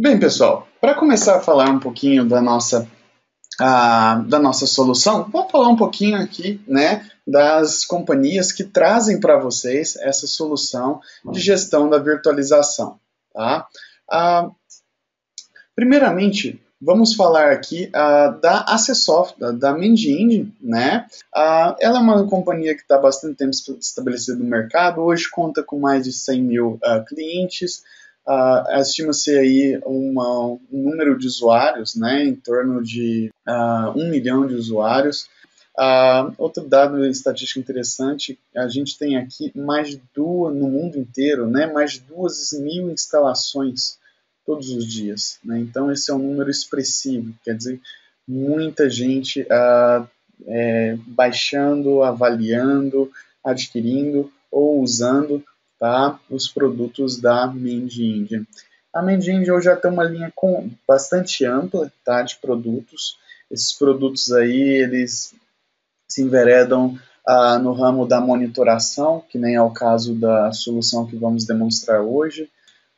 Bem, pessoal, para começar a falar um pouquinho da nossa solução, vou falar um pouquinho aqui, né, das companhias que trazem para vocês essa solução de gestão da virtualização, tá? Ah, Primeiramente, vamos falar aqui da Accesoft, da Mind Engine, né? Ela é uma companhia que está há bastante tempo estabelecida no mercado, hoje conta com mais de 100 mil clientes, estima-se aí um número de usuários, né, em torno de 1 milhão de usuários. Outro dado estatístico interessante, a gente tem aqui no mundo inteiro, né, mais de 2 mil instalações todos os dias, né? Então esse é um número expressivo, quer dizer, muita gente baixando, avaliando, adquirindo ou usando, tá, os produtos da Mind Engine. A Mind Engine hoje já tem uma linha bastante ampla, tá, de produtos. Esses produtos aí, eles se enveredam no ramo da monitoração, que nem é o caso da solução que vamos demonstrar hoje,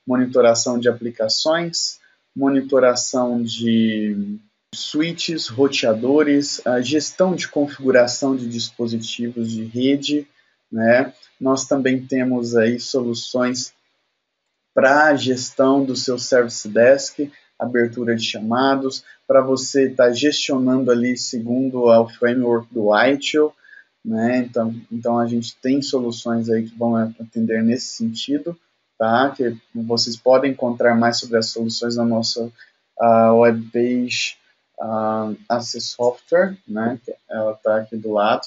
monitoração de aplicações, monitoração de switches, roteadores, a gestão de configuração de dispositivos de rede, né? Nós também temos aí soluções para a gestão do seu Service Desk, abertura de chamados, para você estar gestionando ali segundo o framework do ITIL, né? Então a gente tem soluções aí que vão atender nesse sentido, tá? Que vocês podem encontrar mais sobre as soluções na nossa webpage Access Software, né? Ela está aqui do lado.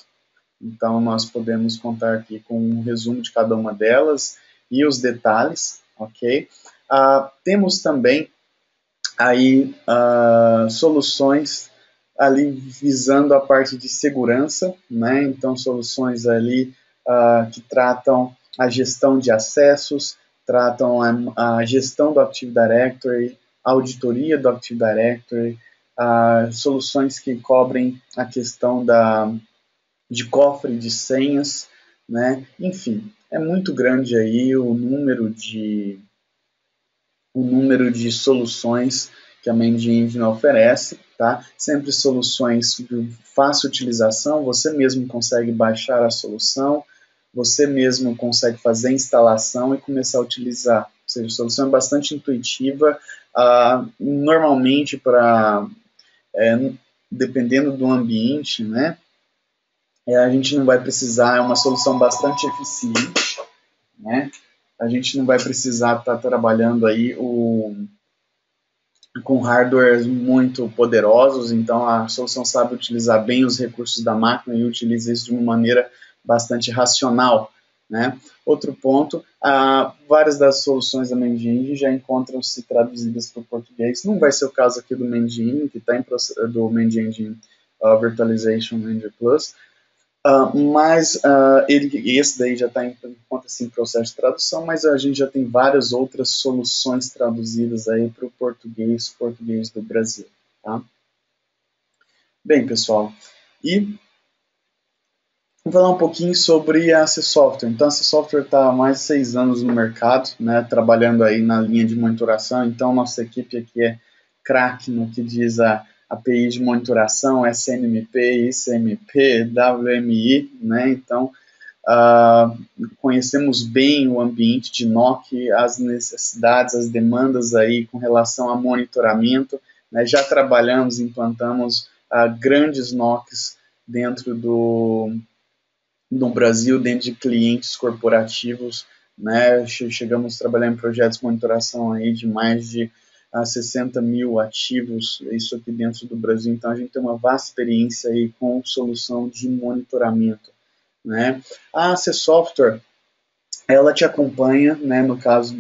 Então nós podemos contar aqui com um resumo de cada uma delas e os detalhes, ok? Temos também aí soluções ali visando a parte de segurança, né? Então soluções ali que tratam a gestão de acessos, tratam a gestão do Active Directory, a auditoria do Active Directory, soluções que cobrem a questão de cofre de senhas, né? Enfim, é muito grande aí o número de soluções que a Mind Engine oferece, tá? Sempre soluções de fácil utilização, você mesmo consegue baixar a solução, você mesmo consegue fazer a instalação e começar a utilizar. Ou seja, a solução é bastante intuitiva, normalmente dependendo do ambiente, né? A gente não vai precisar, é uma solução bastante eficiente, né? A gente não vai precisar estar trabalhando aí com hardwares muito poderosos, então a solução sabe utilizar bem os recursos da máquina e utiliza isso de uma maneira bastante racional, né? Outro ponto, várias das soluções da Mind Engine já encontram-se traduzidas para o português. Não vai ser o caso aqui do Mind Engine, que está do Mind Engine Virtualization Engine Plus, mas esse daí já está em processo de tradução, mas a gente já tem várias outras soluções traduzidas aí para o português do Brasil. Tá? Bem, pessoal, e vamos falar um pouquinho sobre a Access Software. Então, a Access Software está há mais de 6 anos no mercado, né, trabalhando aí na linha de monitoração. Então, nossa equipe aqui é craque no que diz a API de monitoração, SNMP, ICMP, WMI, né? Então, conhecemos bem o ambiente de NOC, as necessidades, as demandas aí com relação a monitoramento, né? Já trabalhamos, implantamos grandes NOCs dentro no Brasil, dentro de clientes corporativos, né? Chegamos a trabalhar em projetos de monitoração aí de mais de 60 mil ativos, isso aqui dentro do Brasil. Então a gente tem uma vasta experiência aí com solução de monitoramento, né? A Access Software, ela te acompanha, né, no caso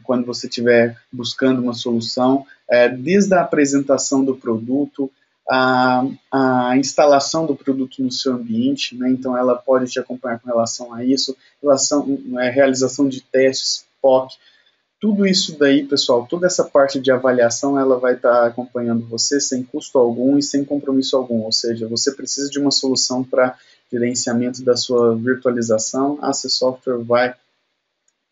quando você estiver buscando uma solução, desde a apresentação do produto, a instalação do produto no seu ambiente, né, então ela pode te acompanhar com relação a isso, realização de testes, POC, tudo isso daí, pessoal, toda essa parte de avaliação, ela vai estar acompanhando você sem custo algum e sem compromisso algum, ou seja, você precisa de uma solução para gerenciamento da sua virtualização, a Access Software vai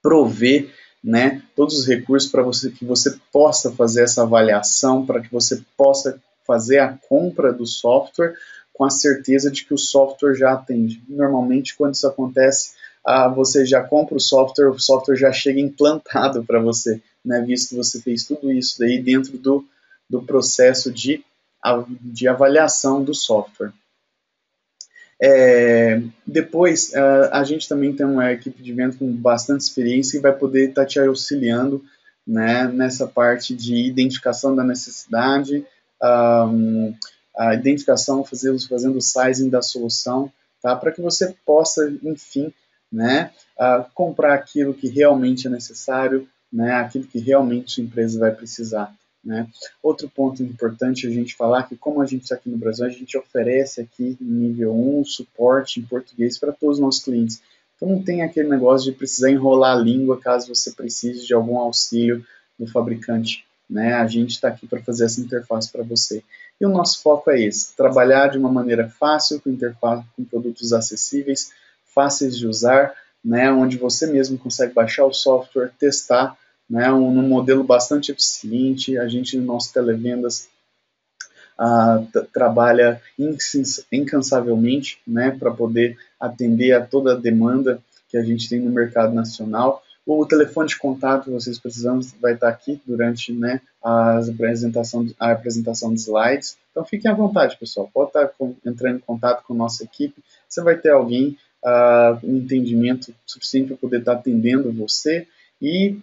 prover né, todos os recursos para que você possa fazer essa avaliação, para que você possa fazer a compra do software com a certeza de que o software já atende. Normalmente, quando isso acontece, você já compra o software já chega implantado para você, né, visto que você fez tudo isso daí dentro do processo de avaliação do software. Depois, a gente também tem uma equipe de vendas com bastante experiência e vai poder estar te auxiliando, né, nessa parte de identificação da necessidade, a identificação, fazendo o sizing da solução, tá, para que você possa, enfim, né, comprar aquilo que realmente é necessário, né, aquilo que realmente a empresa vai precisar. Né? Outro ponto importante a gente falar é que, como a gente está aqui no Brasil, a gente oferece aqui nível 1 suporte em português para todos os nossos clientes. Então não tem aquele negócio de precisar enrolar a língua caso você precise de algum auxílio do fabricante. Né? A gente está aqui para fazer essa interface para você. E o nosso foco é esse, trabalhar de uma maneira fácil, com interface, com produtos acessíveis, fáceis de usar, né? Onde você mesmo consegue baixar o software, testar, né, num modelo bastante eficiente. A gente, no nosso televendas, trabalha incansavelmente, né, para poder atender a toda a demanda que a gente tem no mercado nacional. O telefone de contato que vocês precisam vai estar aqui durante, né, a apresentação de slides. Então fiquem à vontade, pessoal. Pode estar entrando em contato com a nossa equipe. Você vai ter alguém, um entendimento suficiente para poder estar atendendo você e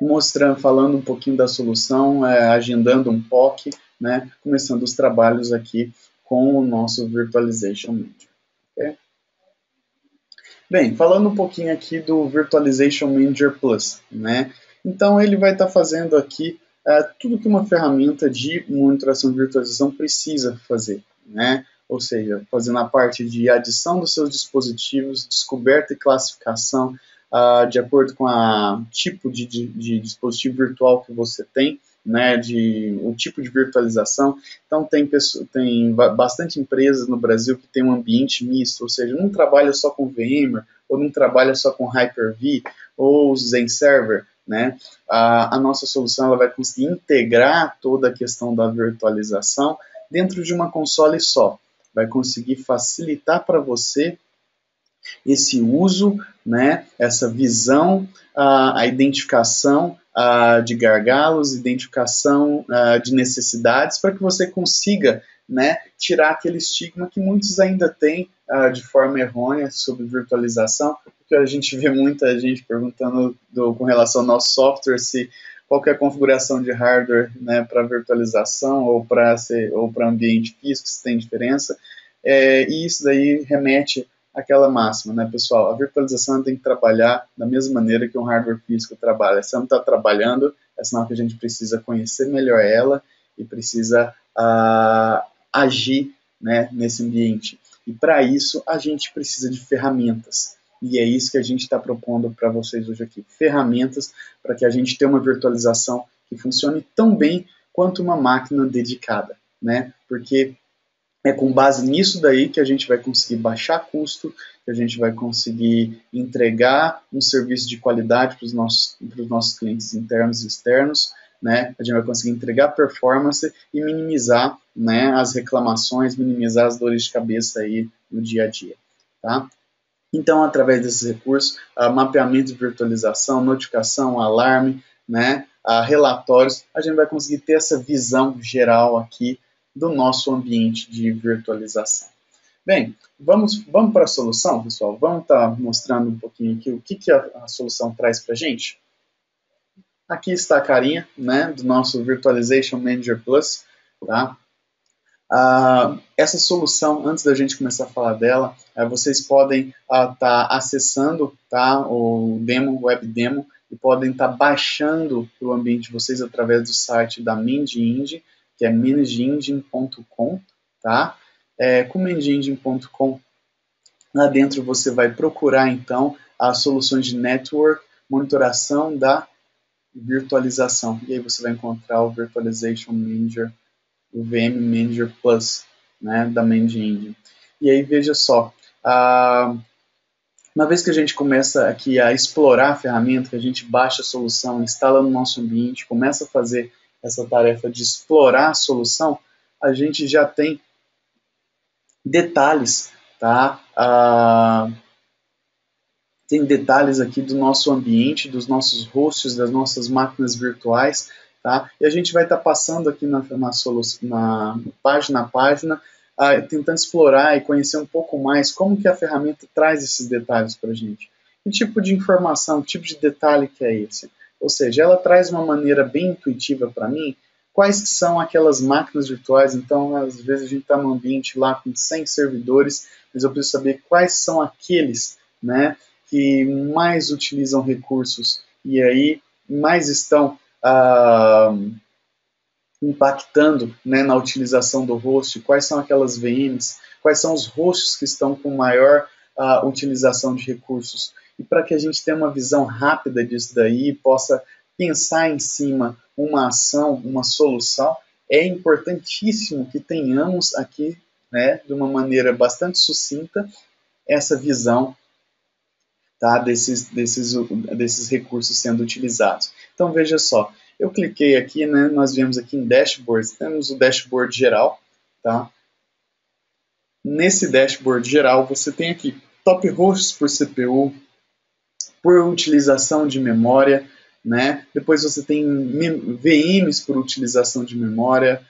mostrando, falando um pouquinho da solução, agendando um POC, né, começando os trabalhos aqui com o nosso Virtualization Manager. Okay? Bem, falando um pouquinho aqui do Virtualization Manager Plus, né, então ele vai estar fazendo aqui tudo que uma ferramenta de monitoração de virtualização precisa fazer, né, ou seja, fazendo a parte de adição dos seus dispositivos, descoberta e classificação, de acordo com o tipo de dispositivo virtual que você tem, né, o tipo de virtualização. Então tem bastante empresas no Brasil que tem um ambiente misto, ou seja, não trabalha só com VMware, ou não trabalha só com Hyper-V, ou Zen Server, né? A nossa solução ela vai conseguir integrar toda a questão da virtualização dentro de uma console só. Vai conseguir facilitar para você esse uso, né, essa visão, a identificação de gargalos, identificação de necessidades, para que você consiga, né, tirar aquele estigma que muitos ainda têm de forma errônea sobre virtualização, porque a gente vê muita gente perguntando com relação ao nosso software se qualquer configuração de hardware, né, para virtualização ou para ambiente físico, se tem diferença, e isso daí remete aquela máxima, né, pessoal? A virtualização tem que trabalhar da mesma maneira que um hardware físico trabalha. Se não está trabalhando, é sinal que a gente precisa conhecer melhor ela e precisa agir, né, nesse ambiente. E para isso, a gente precisa de ferramentas. E é isso que a gente está propondo para vocês hoje aqui. Ferramentas para que a gente tenha uma virtualização que funcione tão bem quanto uma máquina dedicada, né? Porque é com base nisso daí que a gente vai conseguir baixar custo, que a gente vai conseguir entregar um serviço de qualidade para os nossos clientes internos e externos, né? A gente vai conseguir entregar performance e minimizar, né, as reclamações, minimizar as dores de cabeça aí no dia a dia, tá? Então, através desses recursos, mapeamento de virtualização, notificação, alarme, né, relatórios, a gente vai conseguir ter essa visão geral aqui do nosso ambiente de virtualização. Bem, vamos para a solução, pessoal? Vamos estar mostrando um pouquinho aqui o que a solução traz para a gente? Aqui está a carinha, né, do nosso Virtualization Manager Plus, tá? Essa solução, antes da gente começar a falar dela, vocês podem estar acessando, tá, o demo, web demo, e podem estar baixando para o ambiente de vocês através do site da ManageEngine, que é manageengine.com, tá? Com manageengine.com, lá dentro você vai procurar, então, as soluções de network, monitoração da virtualização, e aí você vai encontrar o Virtualization Manager, o VM Manager Plus, né, da ManageEngine. E aí veja só, Uma vez que a gente começa aqui a explorar a ferramenta, que a gente baixa a solução, instala no nosso ambiente, começa a fazer essa tarefa de explorar a solução, a gente já tem detalhes, tá? Tem detalhes aqui do nosso ambiente, dos nossos hosts, das nossas máquinas virtuais, tá? E a gente vai estar passando aqui na página a página, tentando explorar e conhecer um pouco mais como que a ferramenta traz esses detalhes para a gente. Que tipo de informação, que tipo de detalhe que é esse? Ou seja, ela traz uma maneira bem intuitiva para mim quais que são aquelas máquinas virtuais. Então, às vezes a gente está num ambiente lá com 100 servidores, mas eu preciso saber quais são aqueles, né, que mais utilizam recursos e aí mais estão impactando, né, na utilização do host, quais são aquelas VMs, quais são os hosts que estão com maior utilização de recursos. E para que a gente tenha uma visão rápida disso daí, possa pensar em cima uma ação, uma solução, é importantíssimo que tenhamos aqui, né, de uma maneira bastante sucinta, essa visão, tá, desses recursos sendo utilizados. Então, veja só, eu cliquei aqui, né, nós viemos aqui em Dashboards, temos o dashboard geral, tá? Nesse dashboard geral, você tem aqui top hosts por CPU, por utilização de memória, né? Depois você tem VMs por utilização de memória,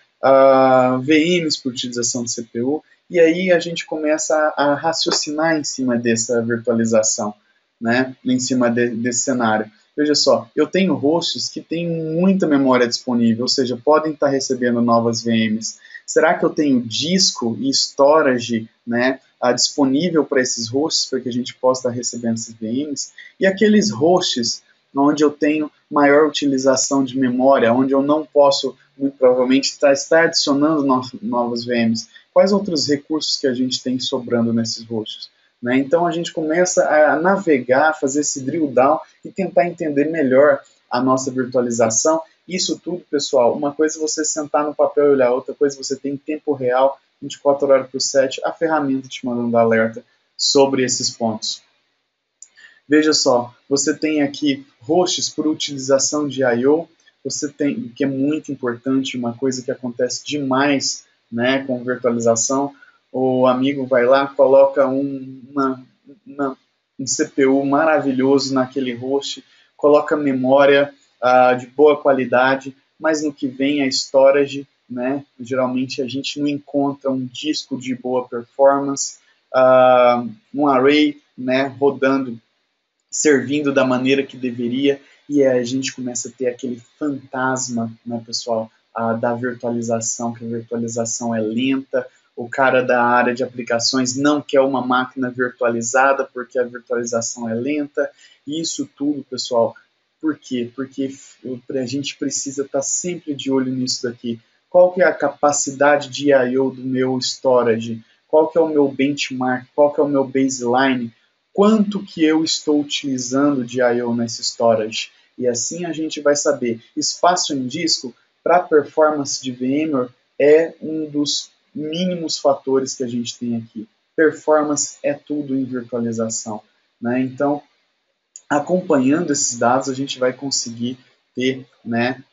VMs por utilização de CPU, e aí a gente começa a raciocinar em cima dessa virtualização, né? Em cima desse cenário. Veja só, eu tenho hosts que têm muita memória disponível, ou seja, podem estar recebendo novas VMs. Será que eu tenho disco e storage, né, disponível para esses hosts, para que a gente possa estar recebendo esses VMs? E aqueles hosts onde eu tenho maior utilização de memória, onde eu não posso, muito provavelmente, estar adicionando novas VMs. Quais outros recursos que a gente tem sobrando nesses hosts? Né? Então a gente começa a navegar, fazer esse drill down e tentar entender melhor a nossa virtualização. Isso tudo, pessoal, uma coisa é você sentar no papel e olhar, outra coisa é você ter em tempo real, 24 horas por 7, a ferramenta te mandando alerta sobre esses pontos. Veja só, você tem aqui hosts por utilização de I/O, você tem, que é muito importante, uma coisa que acontece demais, né, com virtualização. O amigo vai lá, coloca um CPU maravilhoso naquele host, coloca memória de boa qualidade, mas no que vem a storage, né, geralmente a gente não encontra um disco de boa performance, um array, né, rodando, servindo da maneira que deveria, e a gente começa a ter aquele fantasma, né, pessoal, da virtualização, que a virtualização é lenta, o cara da área de aplicações não quer uma máquina virtualizada porque a virtualização é lenta, e isso tudo, pessoal, por quê? Porque a gente precisa estar sempre de olho nisso daqui. Qual que é a capacidade de I/O do meu storage? Qual que é o meu benchmark? Qual que é o meu baseline? Quanto que eu estou utilizando de I/O nesse storage? E assim a gente vai saber. Espaço em disco para performance de VMware é um dos mínimos fatores que a gente tem aqui. Performance é tudo em virtualização, né? Então, acompanhando esses dados, a gente vai conseguir ter, né,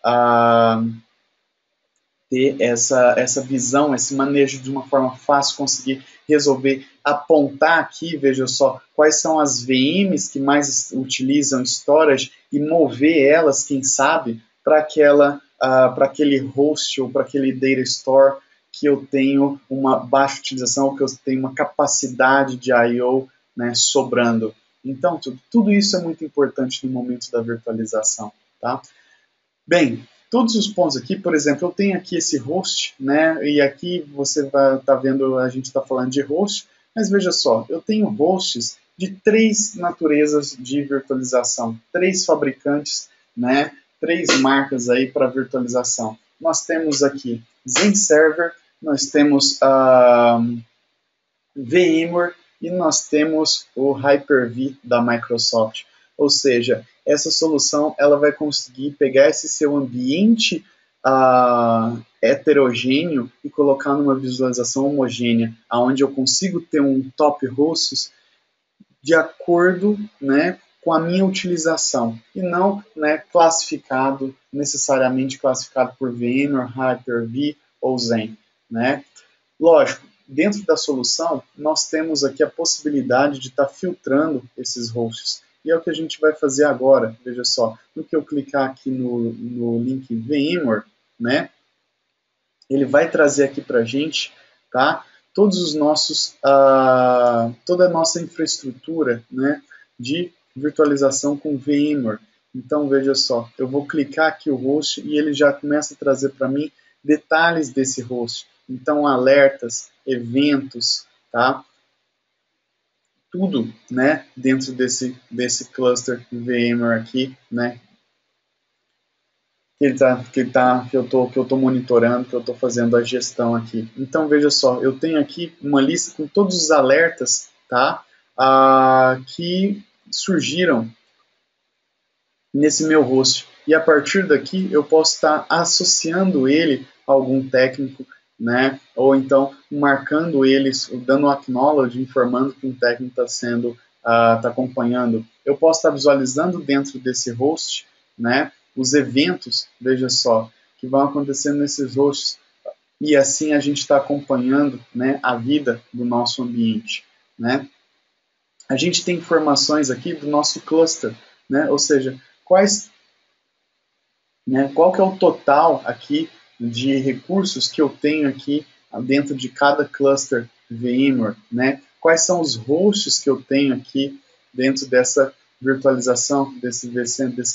ter essa visão, esse manejo de uma forma fácil, conseguir resolver, apontar aqui, veja só, quais são as VMs que mais utilizam storage e mover elas, quem sabe, para aquele host ou para aquele data store que eu tenho uma baixa utilização, que eu tenho uma capacidade de I/O, né, sobrando. Então, tudo isso é muito importante no momento da virtualização, tá? Bem, todos os pontos aqui, por exemplo, eu tenho aqui esse host, né? E aqui você vai estar vendo, a gente está falando de host, mas veja só, eu tenho hosts de 3 naturezas de virtualização, 3 fabricantes, né? 3 marcas aí para virtualização. Nós temos aqui Zen Server, nós temos VMware e nós temos o Hyper-V da Microsoft. Ou seja, essa solução ela vai conseguir pegar esse seu ambiente heterogêneo e colocar numa visualização homogênea, onde eu consigo ter um top hosts de acordo, né, com a minha utilização e não, né, necessariamente classificado por VMware, Hyper-V ou Xen, né? Lógico, dentro da solução, nós temos aqui a possibilidade de estar filtrando esses hosts. E é o que a gente vai fazer agora. Veja só, no que eu clicar aqui no link VMware, né, ele vai trazer aqui para a gente, tá, todos os nossos, toda a nossa infraestrutura, né, de virtualização com VMware. Então, veja só, eu vou clicar aqui o host e ele já começa a trazer para mim detalhes desse host. Então, alertas, eventos, tá? Tudo, né, dentro desse cluster VMware aqui, né, que eu tô monitorando, que eu estou fazendo a gestão aqui. Então, veja só, eu tenho aqui uma lista com todos os alertas, tá, que surgiram nesse meu host. E a partir daqui eu posso estar associando ele a algum técnico, né? Ou então marcando eles, dando um acknowledge, informando que um técnico está sendo tá acompanhando. Eu posso estar visualizando dentro desse host, né? Os eventos, veja só, que vão acontecendo nesses hosts. E assim a gente está acompanhando, né, a vida do nosso ambiente, né? A gente tem informações aqui do nosso cluster, né? Ou seja, qual que é o total aqui de recursos que eu tenho aqui dentro de cada cluster VMware, né? Quais são os hosts que eu tenho aqui dentro dessa virtualização desse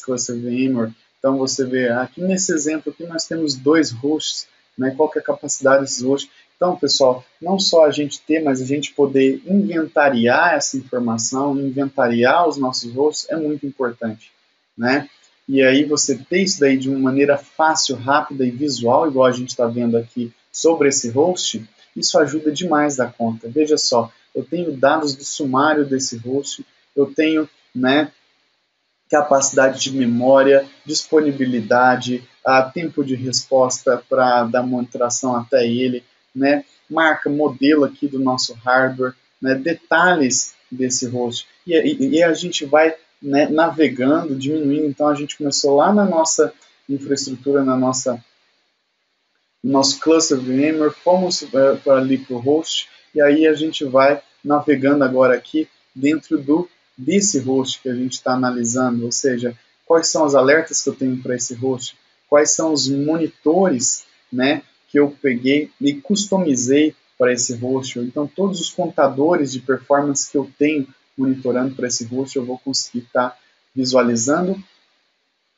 cluster VMware. Então você vê aqui nesse exemplo aqui nós temos 2 hosts, né? Qual que é a capacidade desses hosts? Então, pessoal, não só a gente ter, mas a gente poder inventariar essa informação, inventariar os nossos hosts é muito importante, né? E aí você ter isso daí de uma maneira fácil, rápida e visual, igual a gente está vendo aqui sobre esse host, isso ajuda demais da conta. Veja só, eu tenho dados do sumário desse host, eu tenho, né, capacidade de memória, disponibilidade, tempo de resposta para dar monitoração até ele, né, marca, modelo aqui do nosso hardware, né, detalhes desse host. E a gente vai, né, navegando, diminuindo. Então a gente começou lá na nossa infraestrutura, no nosso cluster VMware, fomos para ali para o host, e aí a gente vai navegando agora aqui dentro desse host que a gente está analisando, ou seja, quais são os alertas que eu tenho para esse host, quais são os monitores, né, que eu peguei e customizei para esse host. Então, todos os contadores de performance que eu tenho monitorando para esse host, eu vou conseguir estar visualizando.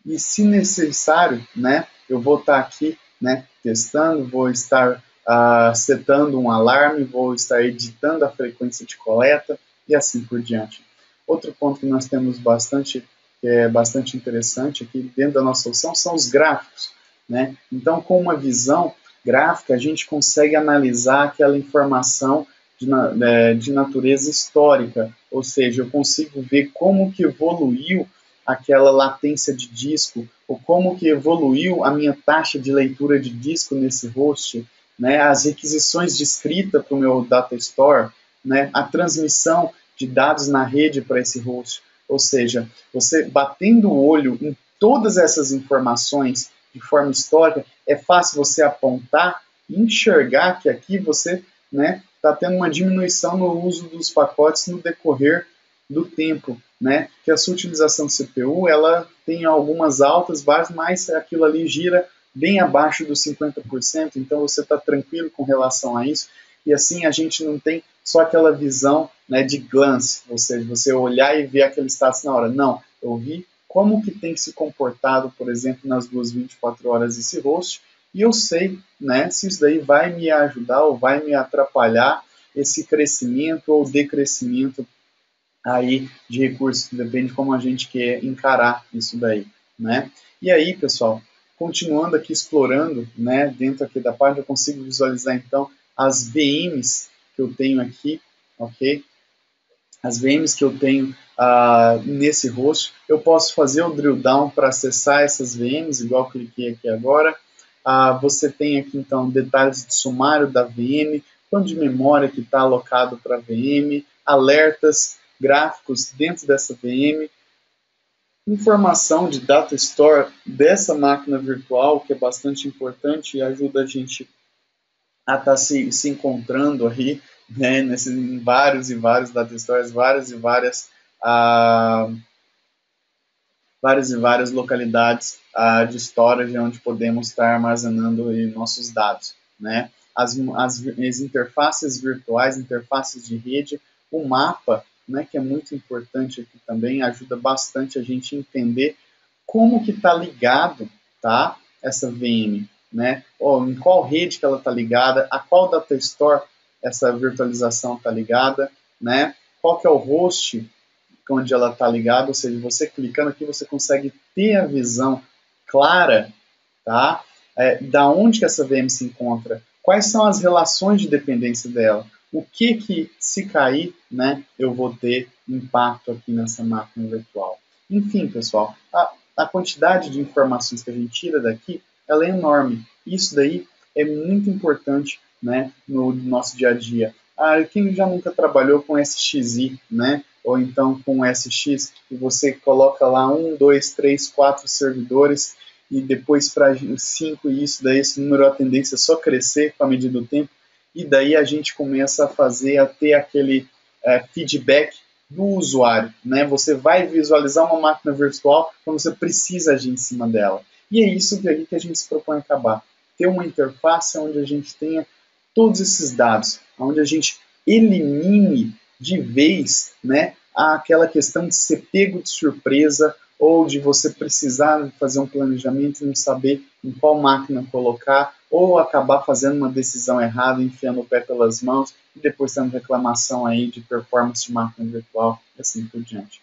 E, se necessário, né, eu vou estar aqui, né, testando, vou estar setando um alarme, vou estar editando a frequência de coleta e assim por diante. Outro ponto que nós temos que é bastante interessante aqui dentro da nossa solução são os gráficos, né? Então, com uma visão gráfica, a gente consegue analisar aquela informação de natureza histórica, ou seja, eu consigo ver como que evoluiu aquela latência de disco, ou como que evoluiu a minha taxa de leitura de disco nesse host, né, as requisições de escrita para o meu data store, né, a transmissão de dados na rede para esse host. Ou seja, você batendo o olho em todas essas informações de forma histórica, é fácil você apontar e enxergar que aqui você, né, está tendo uma diminuição no uso dos pacotes no decorrer do tempo, né? Que a sua utilização de CPU, ela tem algumas altas, baixas, mas aquilo ali gira bem abaixo dos 50%, então você está tranquilo com relação a isso, e assim a gente não tem só aquela visão, né, de glance, ou seja, você olhar e ver aquele status na hora. Não, eu vi como que tem se comportado, por exemplo, nas 24 horas esse host, e eu sei, né, se isso daí vai me ajudar ou vai me atrapalhar esse crescimento ou decrescimento aí de recursos, depende de como a gente quer encarar isso daí, né? E aí, pessoal, continuando aqui explorando, né, dentro aqui da página, eu consigo visualizar então as VMs que eu tenho aqui, ok? As VMs que eu tenho nesse host, eu posso fazer o drill down para acessar essas VMs, igual eu cliquei aqui agora. Você tem aqui então detalhes de sumário da VM, quanto de memória que está alocado para a VM, alertas, gráficos dentro dessa VM, informação de data store dessa máquina virtual, que é bastante importante e ajuda a gente a estar se encontrando aí, né, em vários e vários data stores, várias e várias localidades de storage onde podemos estar armazenando aí nossos dados, né? As interfaces virtuais, interfaces de rede, o mapa, né, que é muito importante aqui também, ajuda bastante a gente entender como que está ligado, tá, essa VM, né? Ou em qual rede que ela está ligada, a qual data store essa virtualização está ligada, né? Qual que é o host onde ela está ligada, ou seja, você clicando aqui você consegue ter a visão clara, tá? Da onde que essa VM se encontra, quais são as relações de dependência dela, o que se cair, né, eu vou ter impacto aqui nessa máquina virtual. Enfim, pessoal, a quantidade de informações que a gente tira daqui, ela é enorme. Isso daí é muito importante, né, no nosso dia a dia. Quem já nunca trabalhou com SXI, né, ou então com SX, e você coloca lá 1, 2, 3, 4 servidores, e depois para 5 e isso, daí esse número, a tendência é só crescer com a medida do tempo, e daí a gente começa a ter aquele feedback do usuário, né? Você vai visualizar uma máquina virtual quando você precisa agir em cima dela. E é isso que a gente se propõe a acabar. Ter uma interface onde a gente tenha todos esses dados, onde a gente elimine de vez, né, aquela questão de ser pego de surpresa ou de você precisar fazer um planejamento e não saber em qual máquina colocar, ou acabar fazendo uma decisão errada, enfiando o pé pelas mãos e depois tendo reclamação aí de performance de máquina virtual e assim por diante.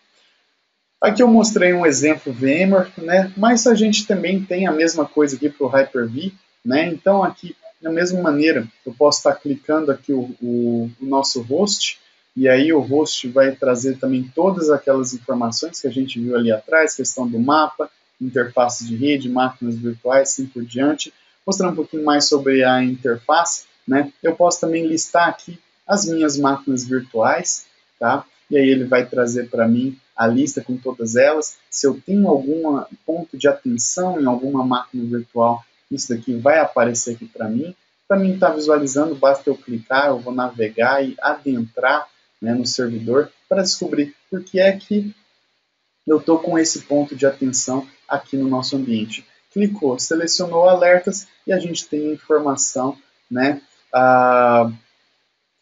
Aqui eu mostrei um exemplo VMware, né, mas a gente também tem a mesma coisa aqui para o Hyper-V, né, então aqui da mesma maneira eu posso estar clicando aqui o nosso host, e aí o host vai trazer também todas aquelas informações que a gente viu ali atrás, questão do mapa, interface de rede, máquinas virtuais, assim por diante. Mostrando um pouquinho mais sobre a interface, né? Eu posso também listar aqui as minhas máquinas virtuais, tá? E aí ele vai trazer para mim a lista com todas elas. Se eu tenho algum ponto de atenção em alguma máquina virtual, isso daqui vai aparecer aqui para mim. Para mim estar visualizando, basta eu clicar, eu vou navegar e adentrar, né, no servidor para descobrir por que é que eu estou com esse ponto de atenção aqui no nosso ambiente. Clicou, selecionou alertas e a gente tem a informação, né,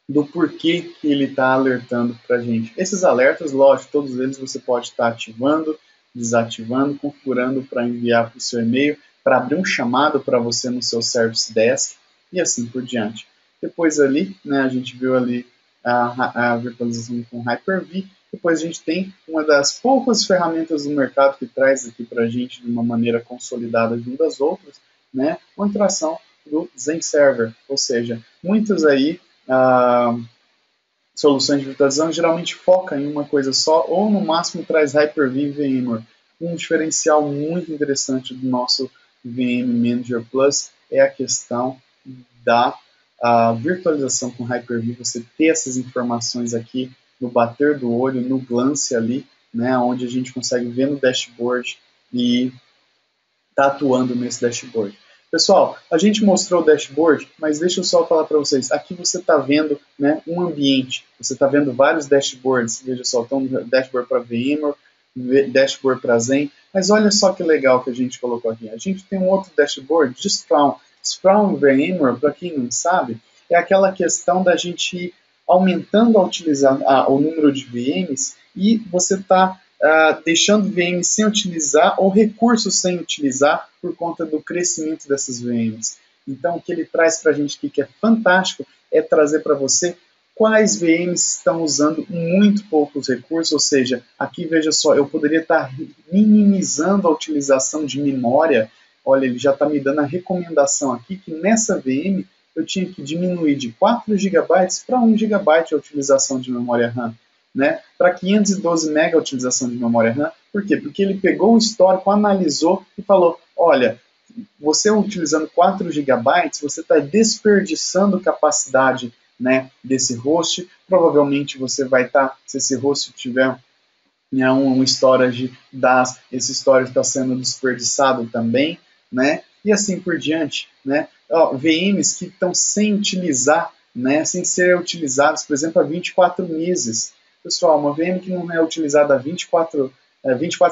do porquê que ele está alertando para a gente. Esses alertas, lógico, todos eles você pode estar ativando, desativando, configurando para enviar para o seu e-mail, para abrir um chamado para você no seu Service Desk e assim por diante. Depois ali, né, a gente viu ali a virtualização com Hyper-V. Depois a gente tem uma das poucas ferramentas do mercado que traz aqui para a gente de uma maneira consolidada junto das outras, né, uma interação do Zen Server, ou seja, muitas aí soluções de virtualização geralmente foca em uma coisa só ou no máximo traz Hyper-V e VMware. Um diferencial muito interessante do nosso VM Manager Plus é a questão da virtualização com Hyper-V, você ter essas informações aqui no bater do olho, no glance ali, né, onde a gente consegue ver no dashboard e está atuando nesse dashboard. Pessoal, a gente mostrou o dashboard, mas deixa eu só falar para vocês. Aqui você está vendo, né, um ambiente, você está vendo vários dashboards. Veja só, tem um dashboard para VMware, dashboard para Zen, mas olha só que legal que a gente colocou aqui. A gente tem um outro dashboard de Spawn. Spawn VMware, para quem não sabe, é aquela questão da gente ir aumentando o número de VMs e você está deixando VMs sem utilizar ou recursos sem utilizar por conta do crescimento dessas VMs. Então, o que ele traz para a gente aqui, que é fantástico, é trazer para você quais VMs estão usando muito poucos recursos, ou seja, aqui veja só, eu poderia estar minimizando a utilização de memória. Olha, ele já está me dando a recomendação aqui que nessa VM eu tinha que diminuir de 4 GB para 1 GB a utilização de memória RAM, né? Para 512 MB a utilização de memória RAM. Por quê? Porque ele pegou o histórico, analisou e falou, olha, você utilizando 4 GB, você está desperdiçando capacidade né, desse host. Provavelmente você vai estar, se esse host tiver um storage esse storage está sendo desperdiçado também, né? E assim por diante, né? VMs que estão sem utilizar, né? Sem ser utilizados, por exemplo, há 24 meses. Pessoal, uma VM que não é utilizada há 24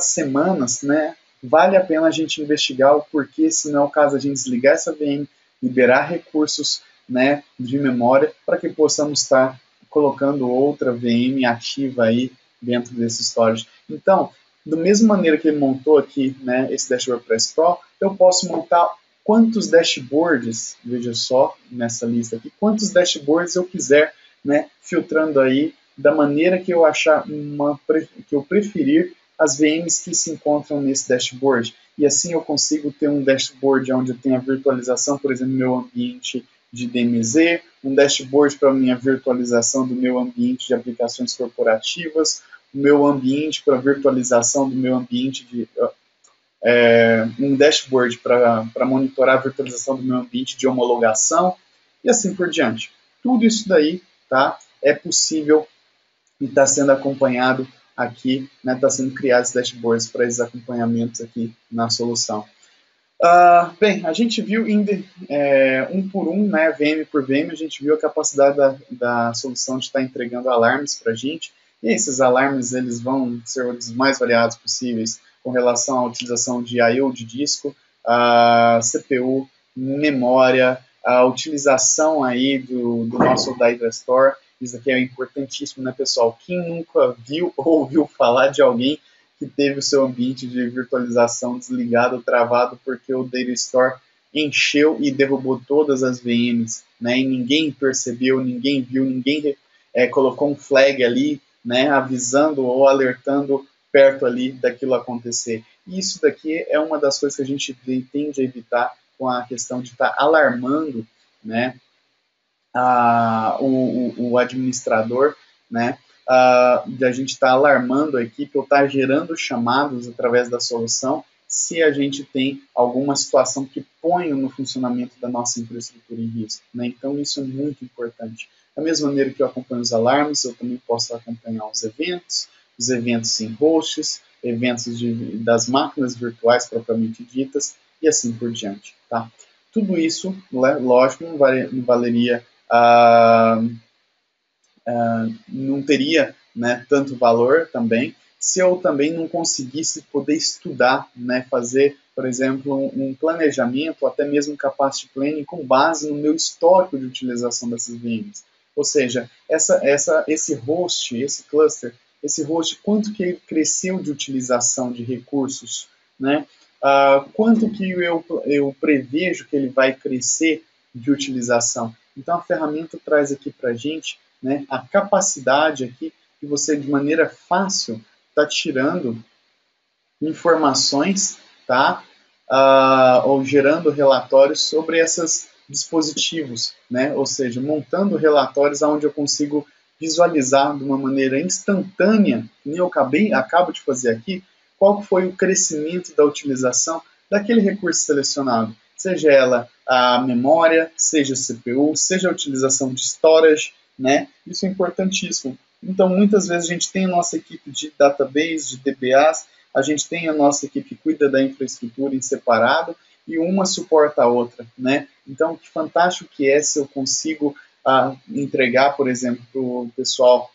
semanas, né? Vale a pena a gente investigar o porquê, se não é o caso, a gente desligar essa VM, liberar recursos, né, de memória, para que possamos estar colocando outra VM ativa aí dentro desse storage. Então, da mesma maneira que ele montou aqui, né, esse Dashboard Press Pro, eu posso montar quantos dashboards, veja só nessa lista aqui, quantos dashboards eu quiser, né, filtrando aí da maneira que eu achar que eu preferir as VMs que se encontram nesse dashboard. E assim eu consigo ter um dashboard onde eu tenho a virtualização, por exemplo, do meu ambiente de DMZ, um dashboard para a minha virtualização do meu ambiente de aplicações corporativas, o meu ambiente para virtualização do meu ambiente de um dashboard para monitorar a virtualização do meu ambiente de homologação e assim por diante. Tudo isso daí, tá, é possível e está sendo acompanhado aqui, né, está sendo criados dashboards para esses acompanhamentos aqui na solução. Bem, a gente viu um por um, né, VM por VM, a gente viu a capacidade da solução de estar entregando alarmes para a gente, e esses alarmes eles vão ser os mais variados possíveis com relação à utilização de I/O de disco, CPU, memória, a utilização aí do nosso Data Store. Isso aqui é importantíssimo, né, pessoal? Quem nunca viu ou ouviu falar de alguém que teve o seu ambiente de virtualização desligado, travado, porque o Data Store encheu e derrubou todas as VMs, né? E ninguém percebeu, ninguém viu, ninguém colocou um flag ali, né, avisando ou alertando perto ali daquilo acontecer. E isso daqui é uma das coisas que a gente tende a evitar com a questão de estar alarmando, né, o administrador, né, de a gente estar alarmando a equipe ou estar gerando chamados através da solução se a gente tem alguma situação que põe no funcionamento da nossa infraestrutura em risco, né? Então isso é muito importante. Da mesma maneira que eu acompanho os alarmes, eu também posso acompanhar os eventos em hosts, eventos das máquinas virtuais propriamente ditas e assim por diante, tá? Tudo isso, lógico, não valeria não teria, né, tanto valor também se eu também não conseguisse poder estudar, né, fazer, por exemplo, um planejamento, ou até mesmo um capacity planning com base no meu histórico de utilização dessas VMs. Ou seja, esse host, esse cluster, esse host, quanto que ele cresceu de utilização de recursos, né? Quanto que eu prevejo que ele vai crescer de utilização. Então, a ferramenta traz aqui para a gente, né, a capacidade aqui de você, de maneira fácil, está tirando informações, tá? Ou gerando relatórios sobre esses dispositivos, né? Ou seja, montando relatórios onde eu consigo visualizar de uma maneira instantânea, nem eu acabo de fazer aqui, qual foi o crescimento da utilização daquele recurso selecionado, seja ela a memória, seja a CPU, seja a utilização de storage, né? Isso é importantíssimo. Então, muitas vezes a gente tem a nossa equipe de database, de DBAs, a gente tem a nossa equipe que cuida da infraestrutura em separado e uma suporta a outra, né? Então, que fantástico que é se eu consigo entregar, por exemplo, para o pessoal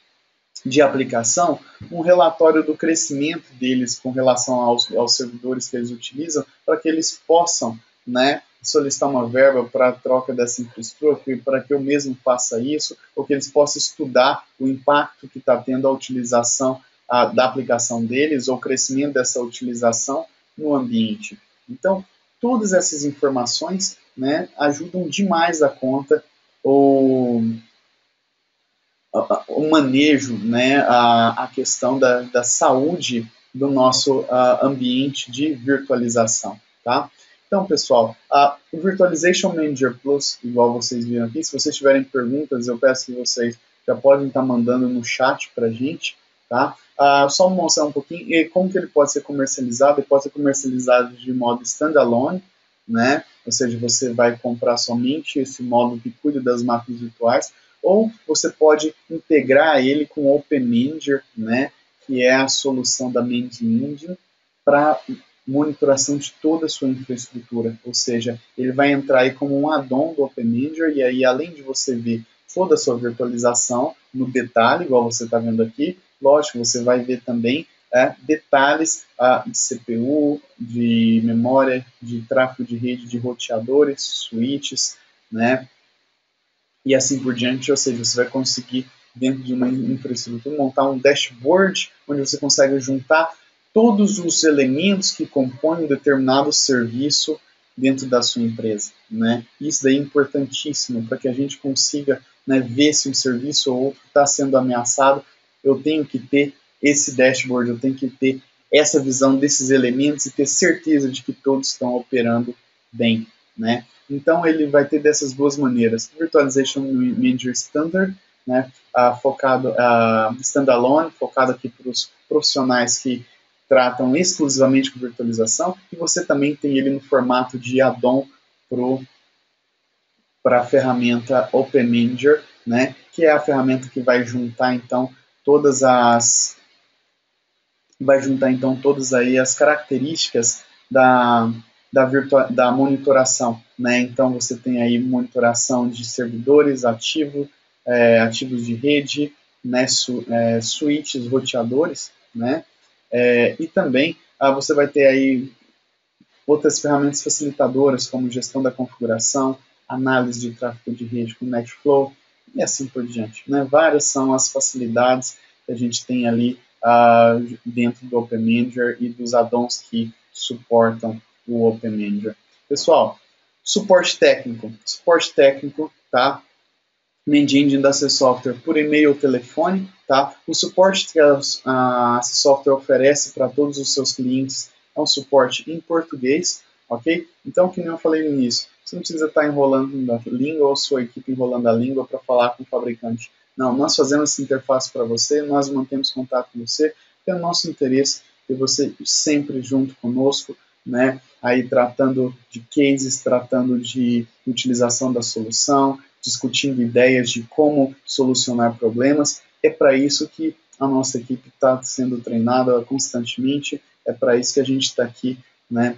de aplicação, um relatório do crescimento deles com relação aos servidores que eles utilizam, para que eles possam, né, solicitar uma verba para a troca dessa infraestrutura, para que eu mesmo faça isso, ou que eles possam estudar o impacto que está tendo a utilização da aplicação deles, ou o crescimento dessa utilização no ambiente. Então, todas essas informações, né, ajudam demais a conta, ou o manejo, né, a questão da saúde do nosso ambiente de virtualização, tá? Então, pessoal, o Virtualization Manager Plus, igual vocês viram aqui, se vocês tiverem perguntas, eu peço que vocês já podem estar mandando no chat para a gente, tá? Só mostrar um pouquinho como que ele pode ser comercializado. Ele pode ser comercializado de modo standalone, né? Ou seja, você vai comprar somente esse módulo que cuida das máquinas virtuais, ou você pode integrar ele com o Open Manager, né, que é a solução da Managing Engine para monitoração de toda a sua infraestrutura, ou seja, ele vai entrar aí como um add-on do Open Manager, e aí além de você ver toda a sua virtualização no detalhe, igual você está vendo aqui, lógico, você vai ver também detalhes de CPU, de memória, de tráfego de rede, de roteadores, switches, né, e assim por diante, ou seja, você vai conseguir, dentro de uma infraestrutura, montar um dashboard onde você consegue juntar todos os elementos que compõem um determinado serviço dentro da sua empresa, né? Isso daí é importantíssimo para que a gente consiga, né, ver se um serviço ou outro está sendo ameaçado. Eu tenho que ter esse dashboard, eu tenho que ter essa visão desses elementos e ter certeza de que todos estão operando bem, né? Então ele vai ter dessas duas maneiras: Virtualization Manager Standard, né, focado standalone, focado aqui para os profissionais que tratam exclusivamente com virtualização, e você também tem ele no formato de add-on para a ferramenta Open Manager, né, que é a ferramenta que vai juntar então todas as aí as características da monitoração, né? Então você tem aí monitoração de servidores ativos de rede, né? Switches, roteadores, né? E também você vai ter aí outras ferramentas facilitadoras, como gestão da configuração, análise de tráfego de rede com NetFlow e assim por diante, né? Várias são as facilidades que a gente tem ali dentro do Open Manager e dos add-ons que suportam o Open Manager. Pessoal, suporte técnico, tá? Managing Engine da C Software por e-mail ou telefone, tá? O suporte que a C Software oferece para todos os seus clientes é um suporte em português, ok? Então, que nem eu falei no início, você não precisa estar enrolando a língua ou sua equipe enrolando a língua para falar com o fabricante. Não, nós fazemos essa interface para você, nós mantemos contato com você, é o nosso interesse ter você sempre junto conosco, né? Aí tratando de cases, tratando de utilização da solução, discutindo ideias de como solucionar problemas. É para isso que a nossa equipe está sendo treinada constantemente, é para isso que a gente está aqui, né,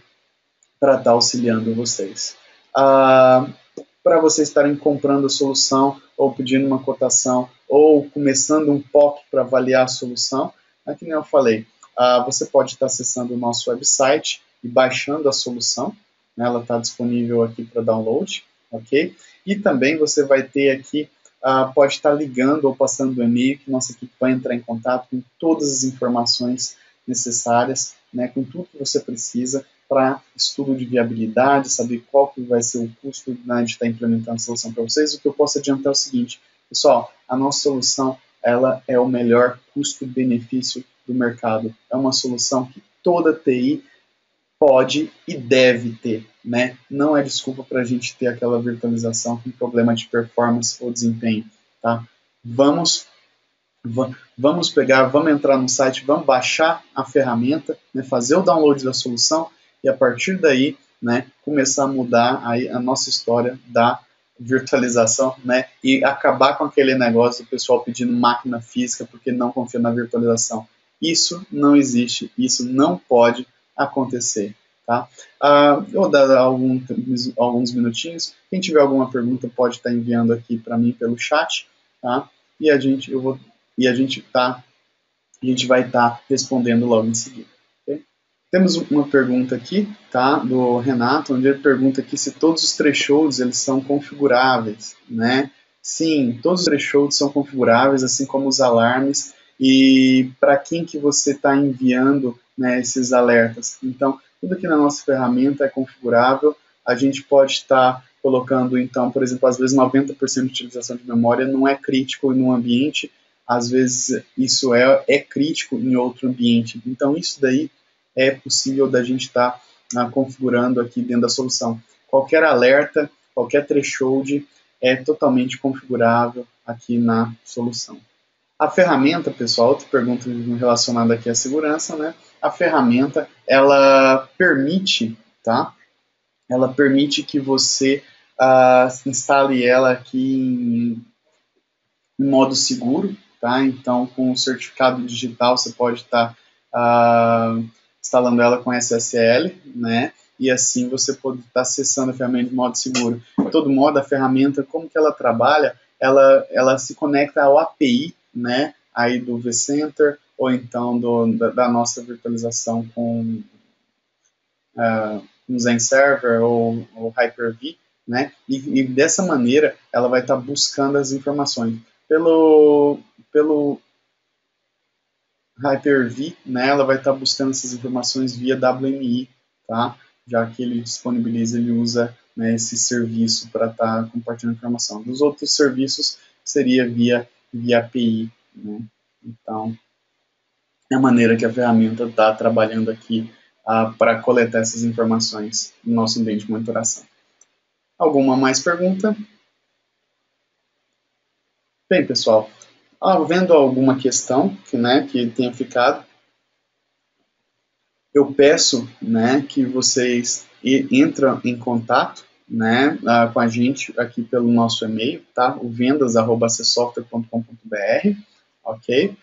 para estar auxiliando vocês. Para vocês estarem comprando a solução, ou pedindo uma cotação, ou começando um POC para avaliar a solução, que nem eu falei, você pode estar acessando o nosso website e baixando a solução, né, ela está disponível aqui para download, ok? E também você vai ter aqui, pode estar ligando ou passando o e-mail, que nossa equipe vai entrar em contato com todas as informações necessárias, né, com tudo que você precisa para estudo de viabilidade, saber qual que vai ser o custo, né, de estar implementando a solução para vocês. O que eu posso adiantar é o seguinte, pessoal, a nossa solução ela é o melhor custo-benefício do mercado. É uma solução que toda TI pode e deve ter, né? Não é desculpa para a gente ter aquela virtualização com problema de performance ou desempenho, tá? Vamos entrar no site, vamos baixar a ferramenta, né, fazer o download da solução e a partir daí, né, começar a mudar aí a nossa história da virtualização, né, e acabar com aquele negócio do pessoal pedindo máquina física porque não confia na virtualização. Isso não existe, isso não pode acontecer, tá? Eu vou dar alguns minutinhos. Quem tiver alguma pergunta pode estar enviando aqui para mim pelo chat, tá? E a gente vai estar respondendo logo em seguida. Okay? Temos uma pergunta aqui, tá, do Renato, onde ele pergunta aqui se todos os thresholds eles são configuráveis, né? Sim, todos os thresholds são configuráveis, assim como os alarmes. E para quem que você está enviando, né, esses alertas? Então, tudo aqui na nossa ferramenta é configurável. A gente pode estar colocando, então, por exemplo, às vezes 90% de utilização de memória não é crítico em um ambiente, às vezes isso é crítico em outro ambiente. Então, isso daí é possível da gente estar configurando aqui dentro da solução. Qualquer alerta, qualquer threshold é totalmente configurável aqui na solução. A ferramenta, pessoal, outra pergunta relacionada aqui à segurança, né? A ferramenta, ela permite, tá? Ela permite que você instale ela aqui em modo seguro, tá? Então, com o certificado digital, você pode estar instalando ela com SSL, né? E assim você pode estar acessando a ferramenta de modo seguro. De todo modo, a ferramenta, como que ela trabalha, ela se conecta ao API, né? Aí do vCenter, ou então da nossa virtualização com um Zen Server ou Hyper-V, né? E dessa maneira ela vai estar buscando as informações. Pelo Hyper-V, né, ela vai estar buscando essas informações via WMI, tá? Já que ele disponibiliza, ele usa, né, esse serviço para estar compartilhando informação. Dos outros serviços seria via API, né? Então, é a maneira que a ferramenta está trabalhando aqui para coletar essas informações no nosso ambiente de monitoração. Alguma mais pergunta? Bem, pessoal, havendo alguma questão que tenha ficado, eu peço, né, que vocês entrem em contato, né, com a gente aqui pelo nosso e-mail, tá? O vendas@acessoftware.com.br, ok?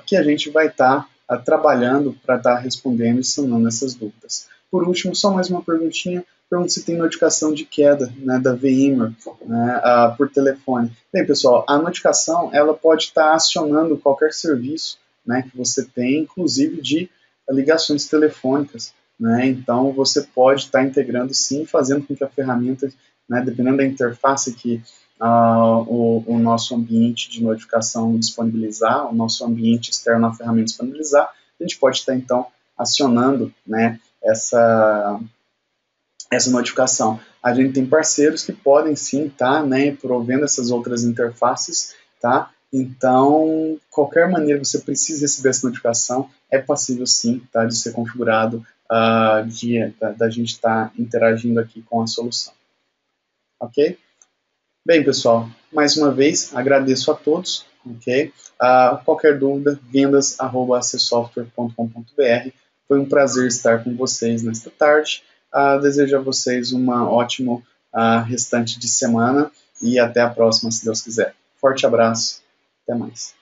Que a gente vai estar trabalhando para estar respondendo e sanando essas dúvidas. Por último, só mais uma perguntinha. Pergunta se tem notificação de queda, né, da VMware, né, por telefone. Bem, pessoal, a notificação ela pode estar acionando qualquer serviço, né, que você tem, inclusive de ligações telefônicas, né? Então você pode estar integrando sim, fazendo com que a ferramenta, né, dependendo da interface que o nosso ambiente de notificação disponibilizar, o nosso ambiente externo na ferramenta disponibilizar, a gente pode estar então acionando, né, essa notificação. A gente tem parceiros que podem sim estar, né, provendo essas outras interfaces, tá? Então, qualquer maneira que você precise receber essa notificação, é possível sim, tá, de ser configurado, da gente estar interagindo aqui com a solução. Ok? Bem, pessoal, mais uma vez, agradeço a todos, ok? Qualquer dúvida, vendas@acessoftware.com.br. Foi um prazer estar com vocês nesta tarde. Desejo a vocês uma ótima restante de semana e até a próxima, se Deus quiser. Forte abraço, até mais.